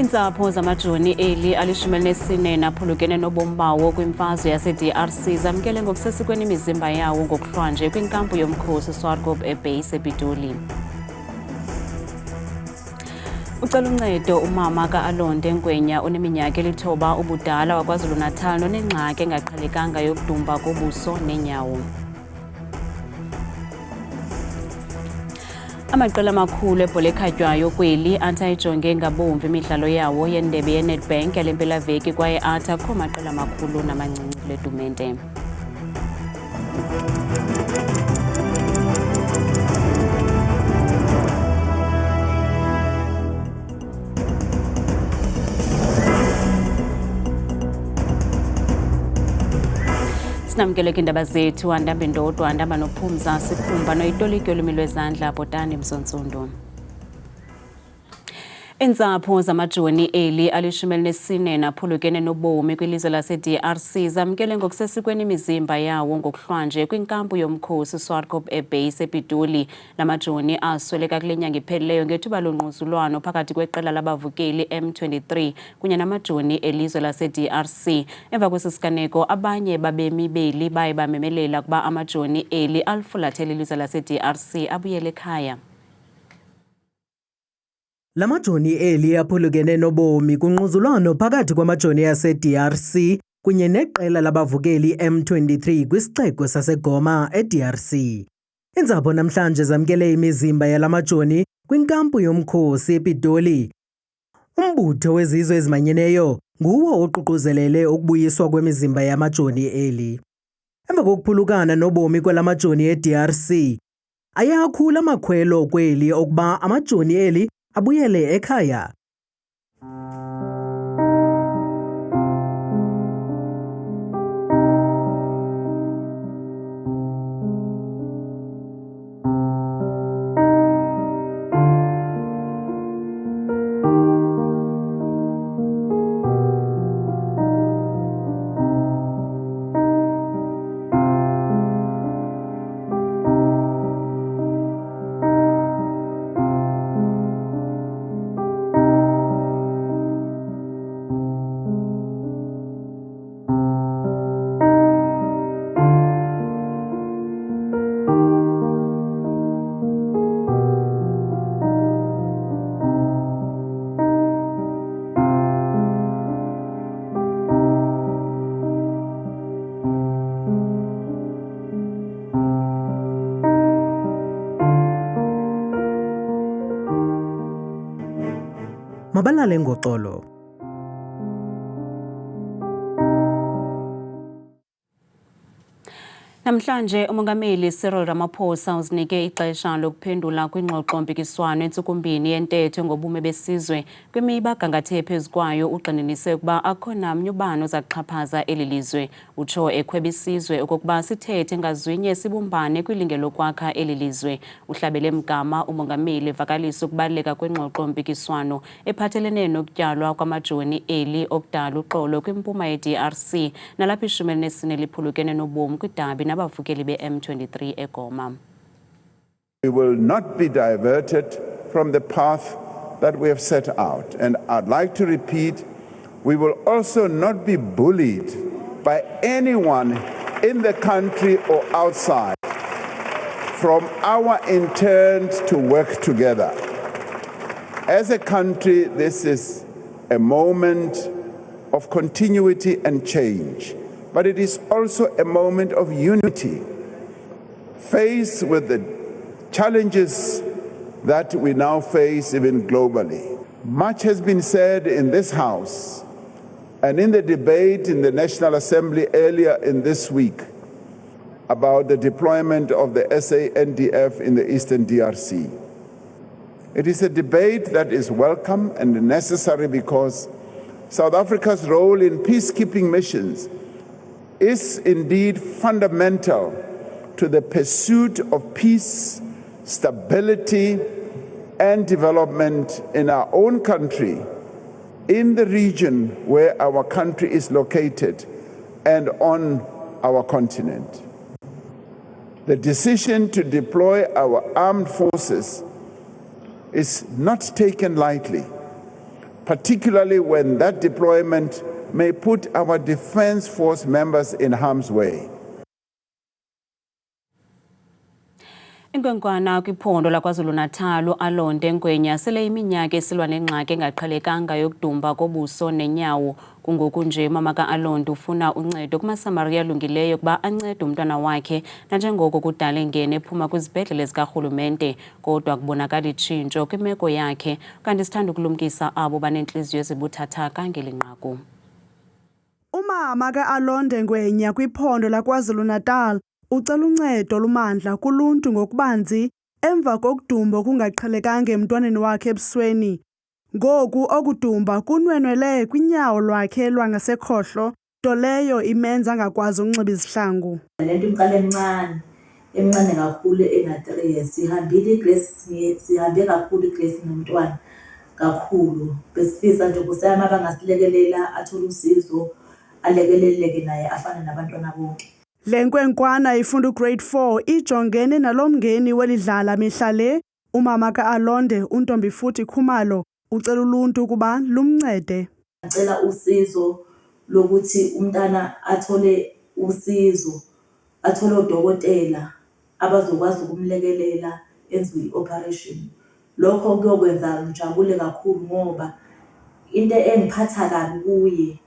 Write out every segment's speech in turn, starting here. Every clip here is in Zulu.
Iintsapho zamajoni eli ali-14 naphulukene nobomi bawo kwimfazwe yase-DRC zamkele ngokusesikweni imizimba yawo ngokuhlwanje kwinkampu yomkhosi Swartkoop eBase ePitoli. Ucela uncedo umama ka-Alonde Ngwenya oneminyaka 9 ubudala waKwaZulu-Natal nonengxaki engaqhelekanga yokudumba kobuso neenyawo. Amaqela amakhulu ebhola ekhatywayo kweli antayijonge ngabomvu imidlalo yawo yendebe yeNedbank yale mpelaveki kwaye athi akho maqela amakhulu namancinci kule tumente. Sinamkele kwindaba zethu andambe ndodwa andamba nophumza sikhumba noyitolikyo olwimi lwezandla Bhotani Msontsundu. Iintsapho zamajoni eli ali-14 naphulukene nobomi kwilizwe lase-DRC zamkele ngokusesikweni imizimba yawo ngokuhlwanje kwinkampu yomkhosi Swartkoop eBase ePitoli. La majoni asweleka kule nyanga iphelileyo ngethuba longquzulwano phakathi kweqela labavukeli M23 kunye namajoni elizwe lase-DRC. Emva kwesi siganeko abanye babemi beli baye bamemelela ukuba amajoni eli alifulathele ilizwe lase-DRC abuyele ekhaya. La majoni eli aphulukene nobomi kungquzulwano phakathi kwamajoni yase-DRC kunye neqela labavukeli M23 kwisixeko saseGoma eDRC. Iintsapho namhlanje zamkele imizimba yala majoni kwinkampu yomkhosi ePitoli. Umbutho wezizwe ezimanyeneyo nguwo oququzelele ukubuyiswa kwemizimba yamajoni eli. Emva kokuphulukana nobomi kwala majoni eDRC, ayakhula amakhwelo kweli okuba amajoni eli abuyele ekhaya. Mabalale ngoxolo. Namhlanje umongameli Cyril Ramaphosa uzinike ixesha lokuphendula kwingxoxo-mpikiswano entsukumbini yentetho ngobume besizwe. Kwimiba gangathe phezu kwayo ugxininise ukuba akho namnye ubani ozakuxhaphaza eli lizwe. Utsho ekhweba isizwe okokuba sithethe ngazwinye sibumbane kwilingelo lokwakha eli lizwe. Uhlabele mgama umongameli evakalisa ukubaluleka kwingxoxo-mpikiswano ephathelene nokutyalwa kwamajoni eli okudala uxolo kwimpuma ye-DRC nalapho 14 liphulukene nobomi kwidabi nabavukeli be-M23 eGoma. We will not be diverted from the path that we have set out. And I'd like to repeat, we will also not be bullied by anyone in the country or outside from our intent to work together. As a country, this is a moment of continuity and change. But it is also a moment of unity, faced with the challenges that we now face even globally. Much has been said in this House and in the debate in the National Assembly earlier in this week about the deployment of the SANDF in the Eastern DRC. It is a debate that is welcome and necessary because South Africa's role in peacekeeping missions is indeed fundamental to the pursuit of peace, stability, and development in our own country, in the region where our country is located, and on our continent. The decision to deploy our armed forces is not taken lightly, particularly when that deployment may put our Defence Force members in harm's way. Inkwenkwana kwiphondo laKwaZulu-Natal uAlonde Ngwenya sele iminyaka esilwa nengxaki engaqhelekanga yokudumba kobuso nenyawo. Kungoku nje umama kaAlonde ufuna uncedo kumaSamaria alungileyo kuba ancede umntwana wakhe nanjengoko kudala ingene ephuma kwizibhedlele zikarhulumente kodwa kubonakala itshintsho kwimeko yakhe kanti sithanda ukulumkisa abo banentliziyo ezibuthathaka ngeli nqaku. Umama kaAlonde Ngwenya kwiphondo laKwaZulu-Natal ucela uncedo lumandla kuluntu ngokubanzi emva kokudumba kungaqhelekanga emntwaneni wakhe ebusweni. Ngoku okudumba kunwenwele kwinyawo lwakhe lwangasekhohlo nto leyo imenza angakwazi ukunxiba izihlangu. Lento imqala emncane kakhulu ena3 years sihambile iGrace sihambe kakhulu iGrace nomntwana kakhulu besifisa nje kusayama bangasilekelela athola usizo alekeleleke naye afana nabantwana bonke. Le nkwenkwana ifunda ugrade 4 ijongene nalomngeni welidlala mihla le. Umama kaAlonde uNtombi futhi Khumalo ucela uluntu ukuba lumncede. Ngicela usizo lokuthi umntana athole usizo, athole udokotela abazokwazi ukumlekelela enziwe ioperation. Lokho kuyokwenza ngijabule kakhulu ngoba into engiphatha kabi kuye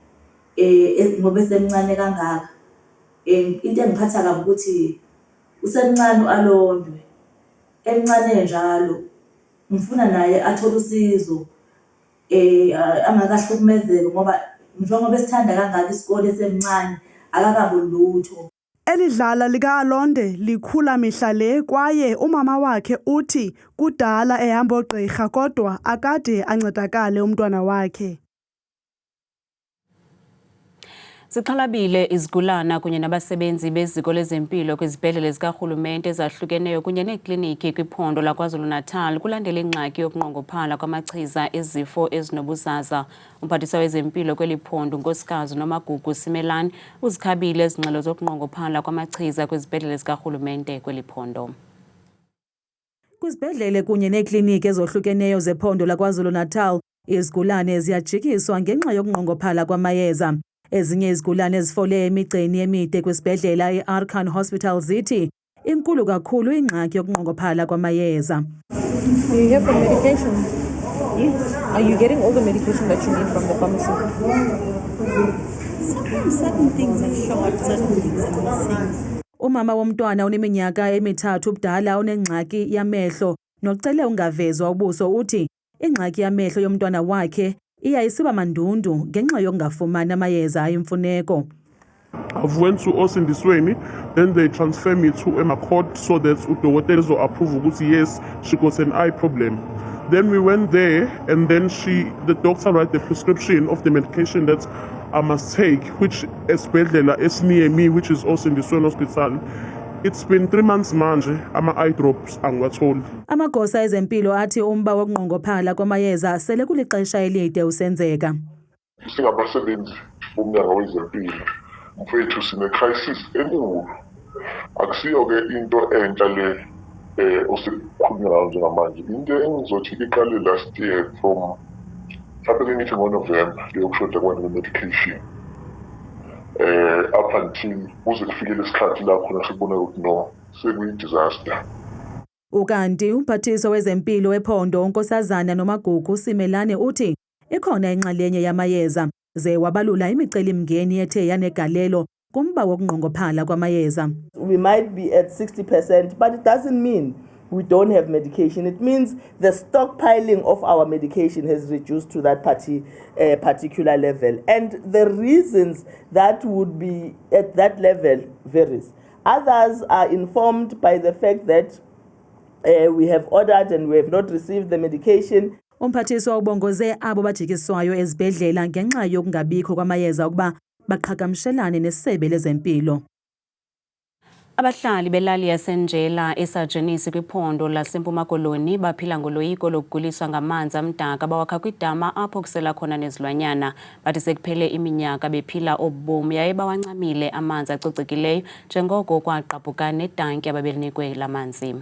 ngoba esemncane kangaka. Into engiphatha kabi ukuthi usemncane uAlonde emncane njalo ngifuna naye athole usizo angakahlukumezeki ngoba njengoba esithanda kangaka isikole esemncane akakaboni lutho. Elidlala likaAlonde likhula mihla le kwaye umama wakhe uthi kudala ehamba ogqirha kodwa akade ancedakale umntwana wakhe. Sixhalabile izigulana kunye nabasebenzi beziko lezempilo kwizibhedlele zikarhulumente ezahlukeneyo kunye neekliniki kwiphondo laKwaZulu-Natal kulandela ingxaki yokunqongophala kwamachiza ezifo ezinobuzaza. Umphathiswa wezempilo kweli phondo uNkosikazi Nomagugu Simelane uzikhabile ezingxelo zokunqongophala kwamachiza kwizibhedlele zikarhulumente kweli phondo. Kwizibhedlele kunye neekliniki ezohlukeneyo zephondo laKwaZulu-Natal izigulane ziyajikiswa ngenxa yokunqongophala kwamayeza. Ezinye izigulane ezifole emigceni emide kwisibhedlela iArkan Hospital zithi inkulu kakhulu ingxaki yokunqongophala kwamayeza. Do you have the medication? Yes. Are you getting all the medication that you need from the pharmacy? Certain things are short, certain things are missing. Umama womntwana oneminyaka emithathu ubudala onengxaki yamehlo nocele ungavezwa ubuso uthi ingxaki yamehlo yomntwana wakhe iyayisiba mandundu ngenxa yokungafumani amayeza ayimfuneko. I've went to Osindisweni, then they transfer me to Emakot so that udokotela will approve ukuthi yes, she got an eye problem. Then we went there and then the doctor write the prescription of the medication that I must take, which esibhedlela near me, which is Osindisweni Hospital. It's been 3 months manje, ama-eye drops angiwatholi. Amagosa ezempilo athi umba wokunqongophala kwamayeza sele kulixesha elide usenzeka. Singabasebenzi bomnyango wezempilo mfethu sine-crisis enkulu. Akusiyo-ke into entsha le osekukhulunywa ngayo njengamanje. Into engizothi iqale last year from mhlawumbe ngithi ngoNovember leyokushoda kwe-medication. Up until kuze kufike lesikhathi lapho nasibona ukuthi no sekuyi-disaster. Ukanti umphathiswa wezempilo wephondo uNkosazana Nomagugu Simelane uthi ikhona inxalenye yamayeza ze wabalula imicelimngeni ethe yanegalelo kumba wokunqongophala kwamayeza. We might be at 60%, but it doesn't mean we don't have medication. It means the stockpiling of our medication has reduced to that particular level. And the reasons that would be at that level varies. Others are informed by the fact that we have ordered and we have not received the medication. Umphathiswa ubongoze abo bajikiswayo ezibhedlela ngenxa yokungabikho kwamayeza ukuba baqhagamshelane nesebe lezempilo. Abahlali belali yasenjela esajenisi kwiphondo laseMpuma Koloni baphila ngoloyiko lokuguliswa ngamanzi amdaka abawakha kwidama apho kusela khona nezilwanyana. Bathi sekuphele iminyaka bephila obomi yaye bawancamile amanzi acocekileyo njengoko kwaqaphukana netanki ababelinikwe lamanzi.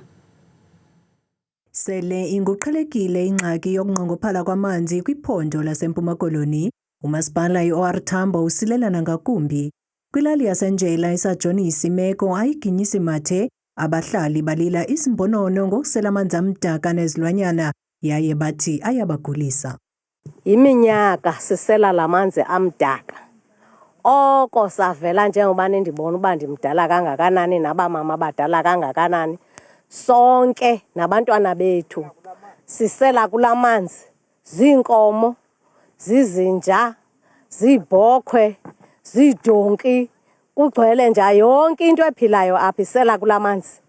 Sele inguqhelekile ingxaki yokunqongophala kwamanzi kwiphondo laseMpuma Koloni, umasipala i-OR Tambo usilelana ngakumbi. Kwilali yaseNjela isajonisa imeko ayiginyisi mathe, abahlali balila isimbonono ngokusela amanzi amdaka nezilwanyana yaye bathi ayabagulisa. Iminyaka sisela lamanzi amdaka. Oko savela njengoba ndibona uba ndimdala kangakanani nabamama badala kangakanani. Sonke nabantwana bethu sisela kulamanzi, ziinkomo, zizinja, zibhokhwe, zidonki, kugcwele nje yonke into ephilayo apha isela kulamanzi.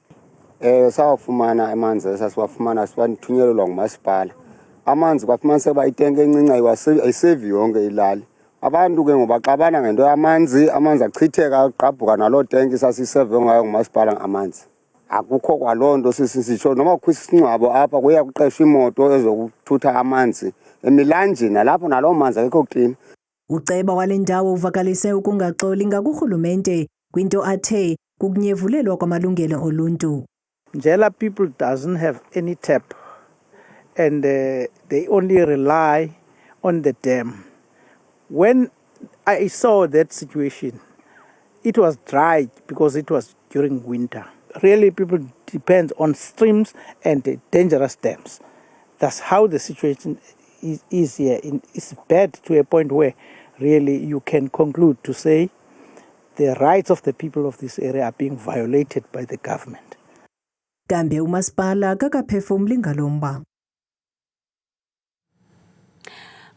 Sawafumana amanzi esasiwafumana siwathunyelelwa ngumasipala. Amanzi kwafumaniseka uba itenki encinci ayisevi yonke ilali. Abantu ke ngoba xabana ngento yamanzi, amanzi achitheka agqabhuka naloo tenki sasiseve ngayo ngumasipala amanzi. Akukho kwaloo nto sisitsho noma kukho isingcwabo apha kuya kuqeshwa imoto ezokuthutha amanzi emilanjeni nalapho naloo manzi akekho kuklini. Uceba wale ndawo uvakalise ukungaxoli ngakurhulumente kwinto athe kukunyevulelwa kwamalungelo oluntu. Njela people doesn't have any tap and they only rely on the dam. When I saw that situation, it was dry because it was during winter. Really, people depend on streams and dangerous dams. That's how the situation is here. It's bad to a point where really you can conclude to say the rights of the people of this area are being violated by the government. Kambe umasipala kakaphefumli ngalomba.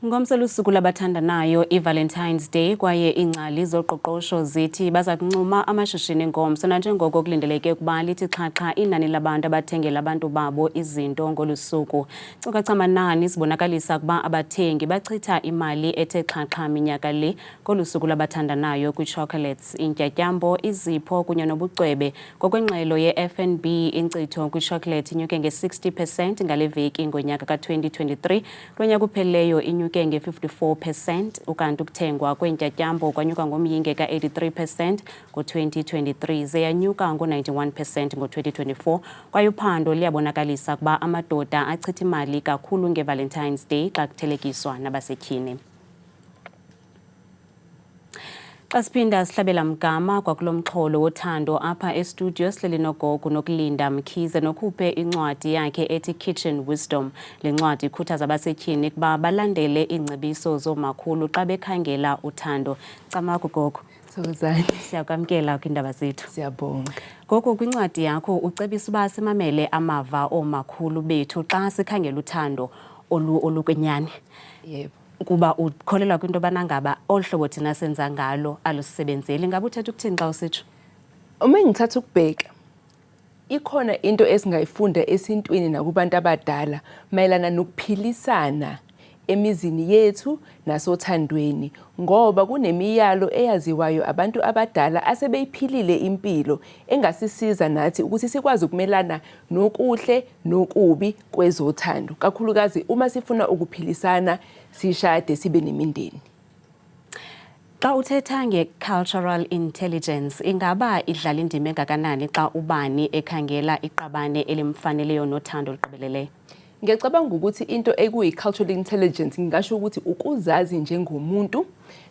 Ngomso lusuku labathandanayo i-Valentine's Day kwaye ingcali zoqoqosho zithi baza kuncuma amashishini ngomso nanjengoko kulindeleke ukuba lithi xhaxha inani labantu abathengela abantu babo izinto ngolusuku. Cukacamanani sibonakalisa ukuba abathengi bachitha imali ethe xhaxha minyaka le ngolusuku labathandanayo kwi-chocolates, intyatyambo, izipho kunye nobucwebe. Ngokwengxelo ye-FNB inkcitho kwi-chocolate inyuke nge-60% ngale veki ngonyaka ka-2023, lonyaka upheleyo inyuke nge-54%, ukanti ukuthengwa kwentyatyambo kwanyuka ngomyinge ka-83% ngo-2023 ze yanyuka ngo-91% ngo-2024. Kwaye uphando liyabonakalisa ukuba amadoda achitha imali kakhulu nge-Valentine's Day xa kuthelekiswa nabasetyhini. Xa siphinda sihlabela mgama kwakulo mxholo wothando apha estudio sihleli nogogo nokulinda Mkhize nokhuphe incwadi yakhe ethi Kitchen Wisdom. Le ncwadi ikhuthaza abasetyhini ukuba balandele iingcebiso zoomakhulu xa bekhangela uthando. Camako gogo. Sozani. Siyakwamkela kwindaba zethu. Siyabonga. Gogo, kwincwadi yakho ucebisa uba simamele amava oomakhulu bethu xa sikhangela uthando olukwenyani. Yebo. Kuba ukholelwa kwinto banangaba olhlobo thina senza ngalo alusebenzeli. Ngabe uthetha ukuthini xa usitsho? Uma ngithatha ukubheka, ikhona into esingayifunda esintwini nakubantu abadala mayelana nokuphilisana emizini yethu nasothandweni, ngoba kunemiyalo eyaziwayo abantu abadala asebeyiphilile impilo engasisiza nathi ukuthi sikwazi ukumelana nokuhle nokubi kwezothando, kakhulukazi uma sifuna ukuphilisana sishade sibe nemindeni. Xa uthetha nge-cultural intelligence, ingaba idlala indima engakanani xa ubani ekhangela iqabane elimfaneleyo nothando oluqibeleleyo? Ngiyacabanga ukuthi into ekuyi-cultural intelligence ngingasho ukuthi ukuzazi njengomuntu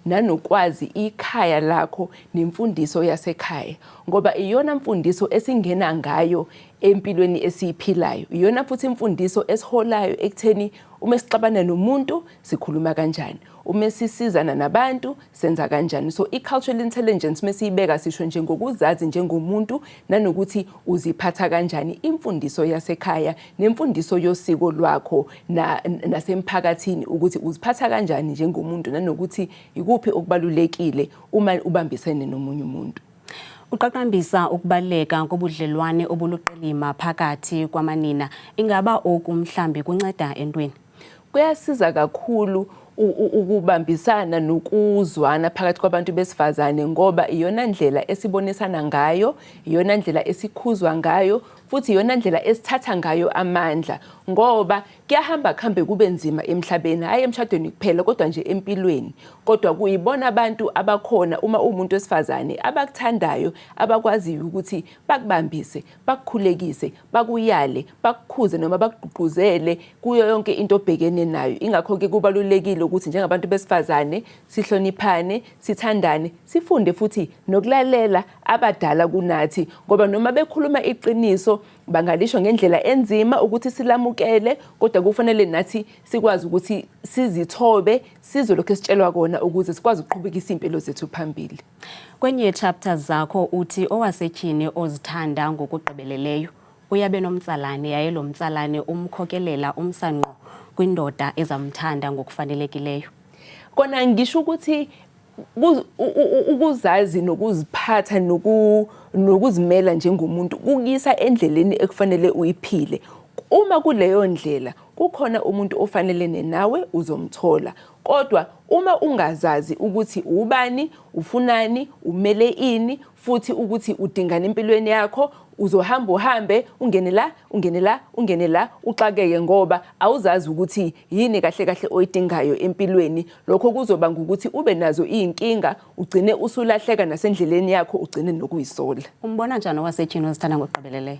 nanokwazi ikhaya lakho nemfundiso yasekhaya, ngoba iyona mfundiso esingena ngayo empilweni esiyiphilayo, iyona futhi imfundiso esiholayo ekutheni uma sixabana nomuntu sikhuluma kanjani, uma sisizana nabantu senza kanjani. So i-cultural intelligence mesiyibeka sisho njengokuzazi njengomuntu nanokuthi uziphatha kanjani, imfundiso yasekhaya nemfundiso yosiko lwakho nasemphakathini ukuthi uziphatha kanjani njengomuntu nanokuthi ikuphi okubalulekile uma ubambisene nomunye umuntu. Uqaqambisa ukubaleka kobudlelwane obuluqilima phakathi kwamanina. Ingaba oku mhlambi kunceda entweni? Kuyasiza kakhulu ukubambisana nokuzwana phakathi kwabantu besifazane ngoba iyona ndlela esibonisana ngayo, iyona ndlela esikhuzwa ngayo, futhi iyona ndlela esithatha ngayo amandla ngoba kuyahamba kuhambe kube nzima emhlabeni, hayi emshadweni kuphela kodwa nje empilweni. Kodwa kuyibona abantu abakhona uma umuntu wesifazane abakuthandayo, abakwaziyo ukuthi bakubambise, bakukhulekise, bakuyale, bakukhuze noma bakugqugquzele kuyo yonke into obhekene nayo. Ingakho ke kubalulekile ukuthi njengabantu besifazane sihloniphane, sithandane, sifunde futhi nokulalela abadala kunathi ngoba noma bekhuluma iqiniso bangalisho ngendlela enzima ukuthi silamukele, kodwa kufanele nathi sikwazi ukuthi sizithobe sizwe lokho esitshelwa kona ukuze sikwazi ukuqhubekisa impilo zethu phambili. Kwenye chapter zakho uthi owasetyhini ozithanda ngokugqibeleleyo uyabe nomtsalane yaye lo mtsalane umkhokelela umsanqo kwindoda ezamthanda ngokufanelekileyo. Kona ngisho ukuthi ukuzazi nokuziphatha nokuzimela njengomuntu kukuyisa endleleni ekufanele uyiphile. Uma kuleyo ndlela kukhona umuntu ofanelene nawe uzomthola. Kodwa uma ungazazi ukuthi ubani, ufunani, umele ini, futhi ukuthi udingana empilweni yakho, uzohamba uhambe ungene la uxakeke ngoba awuzazi ukuthi yini kahle kahle oyidingayo empilweni. Lokho kuzobanga ukuthi ube nazo izinkinga, ugcine usulahleka nasendleleni yakho, ugcine nokuyisola. Umbona njani owasetyhini ozithanda ngokugqibeleleyo?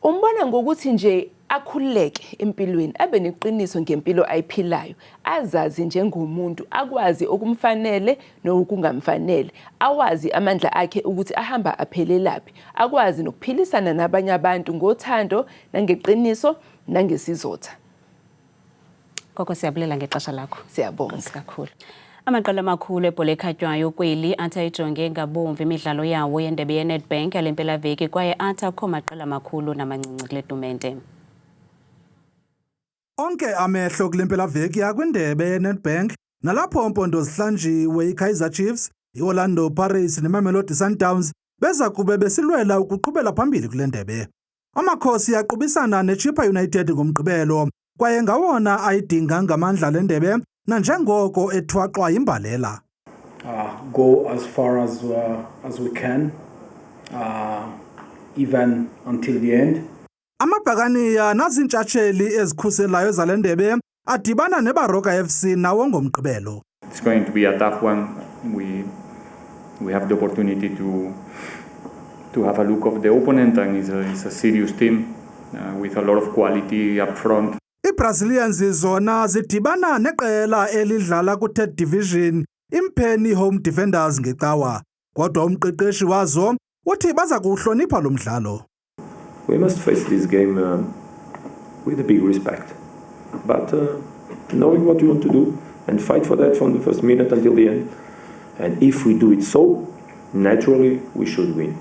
Umbona ngokuthi nje akhululeke empilweni, abe neqiniso ngempilo ayiphilayo, azazi njengomuntu, akwazi okumfanele nokungamfanele, awazi amandla akhe ukuthi ahamba aphelelaphi, akwazi nokuphilisana nabanye abantu ngothando nangeqiniso nangesizotha. Koko siyabulela ngexesha lakho. Siyabonga kakhulu. Amaqela amakhulu ebhola ekhatywayo kweli athi ayijonge ngabomvu imidlalo yawo yendebe yeNedbank yale mpelaveki kwaye athi akho maqela amakhulu namancinci kule tumente. Onke amehlo kule mpelaveki yakwindebe yeNedbank nalapho mpondo zihlanjiwe iKaizer Chiefs, iOrlando Pirates neMamelodi Sundowns beza kube besilwela ukuqhubela phambili kule ndebe. Amakhosi aqubisana neChippa United ngomgqibelo kwaye ngawona ayidinga ngamandla le ndebe nanjengoko ethwaqwa imbalela. Go as far as we can, even until the end. Amabhakaniya nazintshatsheli ezikhuselayo zale ndebe adibana neBaroka FC nawo ngomgqibelo. It's going to be a tough one. We have the opportunity to have a look of the opponent, and it's a serious team with a lot of quality up front. iBrazilians zona zidibana neqela elidlala ku-3rd division Impheni Home Defenders ngecawa, kodwa umqeqeshi wazo uthi baza kuhlonipha lo mdlalo. We must face this game with a big respect, but knowing what we want to do and fight for that from the first minute until the end. And if we do it so, naturally we should win.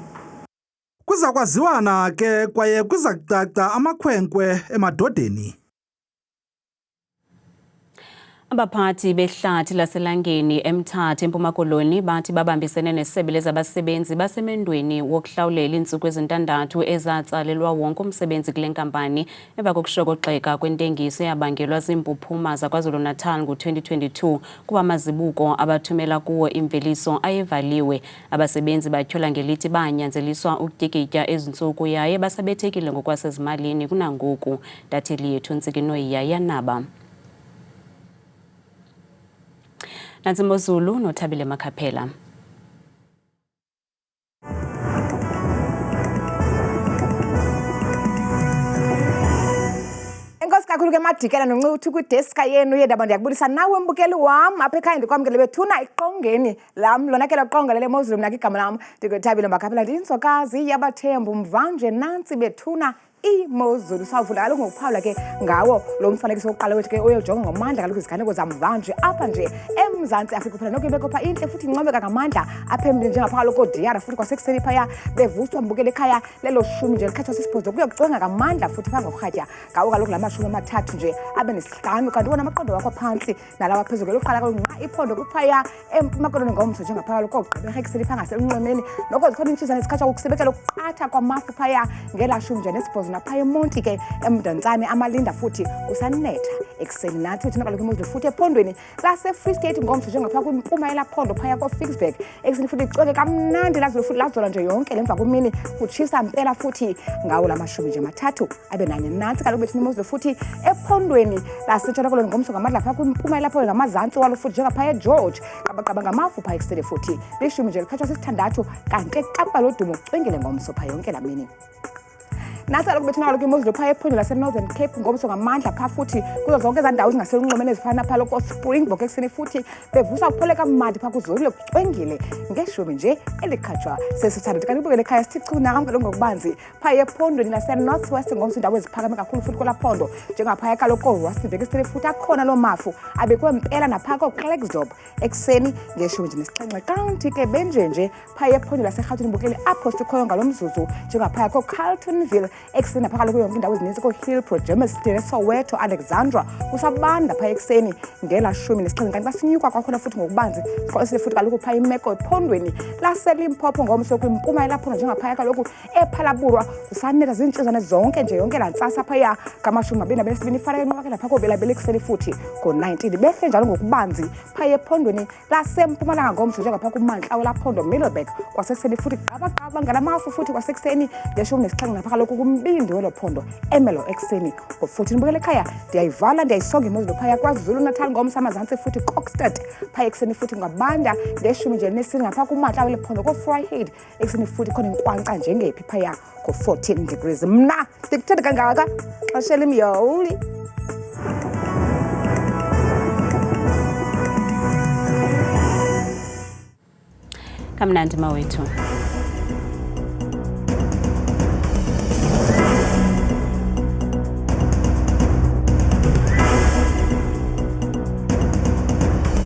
Kuza kwaziwana ke kwaye kuza kucaca amakhwenkwe emadodeni. Abaphathi behlathi laselangeni eMthatha eMpuma Koloni bathi babambisene nesebe lezabasebenzi basemendweni wokuhlawulela iintsuku ezintandathu ezatsalelwa wonke umsebenzi kule nkampani emva kokushokoxeka kwentengiso eyabangelwa ziimpuphuma zaKwaZulu-Natal ngo-2022 kuba amazibuko abathumela kuwo imveliso ayevaliwe. Abasebenzi batyhola ngelithi banyanzeliswa ukutyikitya ezintsuku yaye basabethekile ngokwasezimalini kunangoku. Datheli yethu Ntsikinoyi yayanaba. Nansi Mozulu noThabile Makhaphela. Enkosi kakhulu ke Madikela noNcuthu kwideska yenu yendaba ndiyakubulisa nawe mbukeli wam apha ekhaya ndikwamkele bethuna iqongeni lam lonakela qongelele Mozulu mna igama lam ndikuThabile Makhaphela ndiyinsokazi yabathembu mvanje nantsi bethuna iMozulu. Sawuvula kaloku ngokuphawula ke ngawo lo mfanekiso wokuqala wethu ke uyojonga ngamandla kaloku iziganeko zamvanje apha nje eMzantsi Afrika kuphela noko ibekho pha intle futhi incomeka ngamandla apha emntwini njengapha kaloku oDiyara futhi kwasekuseni phaya bevuswa mbukela ekhaya lelo shumi nje likhathwa sisibhozo kuyokujonga ngamandla futhi phaa ngorhatya ngawo kaloku la mashumi amathathu nje abe nesihlanu kanti wona amaqondo wakho phantsi nalawa phezulu lokuqala kaloku nqa iphondo kuphaya eMpuma Koloni ngomso njengapha kaloku ogqibela ekuseni phaa ngaselunxwemeni noko zikhona intshizana zikhathwa ukusebekela ukuqatha kwamafu phaya ngela shumi nje nesibhozo khona phaya eMonti ke eMdantsane amalinda futhi kusanetha ekuseni nathi thina kaloku imozulu futhi ephondweni lase-Free State ngomso njengapha kwimpuma yelaphondo phaya ko-Ficksburg ekuseni futhi icweke kamnandi lazola nje yonke lemva kumini kutshisa mpela futhi ngawo lamashumi nje mathathu abe nanye nansi kaloku bethina imozulu futhi ephondweni lasentshona koloni ngomso ngamadla phaa kwimpuma yelaphondo namazantsi walo futhi njengaphaya eGeorge qabaqaba ngamafu phaya ekuseni futhi lishumi nje likhatshwa sisithandathu kanti eKapa lodumo ucwengile ngomso phaya yonke laa mini nasi kaloku bethina kaloku imozulu phaya ephondweni lase-Northern Cape ngomso ngamandla phaa futhi kuzo zonke ezaa ndawo zingaselunxwemeni ezifana phaa loko Springbok ekuseni futhi bevusa ukupholeka kamandi phaa kuzolile kucwengile ngeshumi nje elikhatshwa sesithandathu kanti ubukele ekhaya sithi chu nam kaloku ngokubanzi phaya ephondweni lase-North West ngomso indawo eziphakame kakhulu futhi kwelaa phondo njengaphaya kaloku kooRustenburg ekuseni futhi akhona loo mafu abekwe mpela naphaa kooKlerksdorp ekuseni ngeshumi nje nesixhenxe kanti ke benjenje phaya ephondweni laserhawutini bukele apho sikhoyo ngalo mzuzu njengaphaya kooCarltonville ekuseni napha kaloku yonke indawo ezininzi kooHillbrow, Germiston, Soweto, Alexandra kusabanda phaya ekuseni ngela shumi nesixhenxe kanti basinyuka kwakhona futhi ngokubanzi siqolesile futhi kaloku phaya imeko ephondweni laseLimpopo ngomso kwimpuma yelaphondo njengaphaya kaloku ePhalaburwa kusanetha ziintshizane zonke nje yonke laa ntsasa phaya ngamashumi mabini abenesibini ifana enqwakela lapha koobelabela ekuseni futhi ngo-19 behle njalo ngokubanzi phaya ephondweni lasempumalanga ngomso njengapha kumantla welaphondo Middleburg kwasekuseni futhi qabaqaba ngalamafu futhi kwasekuseni ngeshumi nesixhenxe napha kaloku kumbindi welo phondo Emelo ekuseni ngo-14 bukele ekhaya ndiyayivala ndiyayisonga imozulu phaya KwaZulu Natal ngomso amazantsi futhi Kokstad phaya ekuseni futhi ngabanda ngeshumi nje nesini ngapha kumantla welo phondo ko-Vryheid ekuseni futhi khona inkwankca njengephi phaya ko-14 degrees mna ndikuthanda kangaka xesha elimyoli kamnandi mawethu.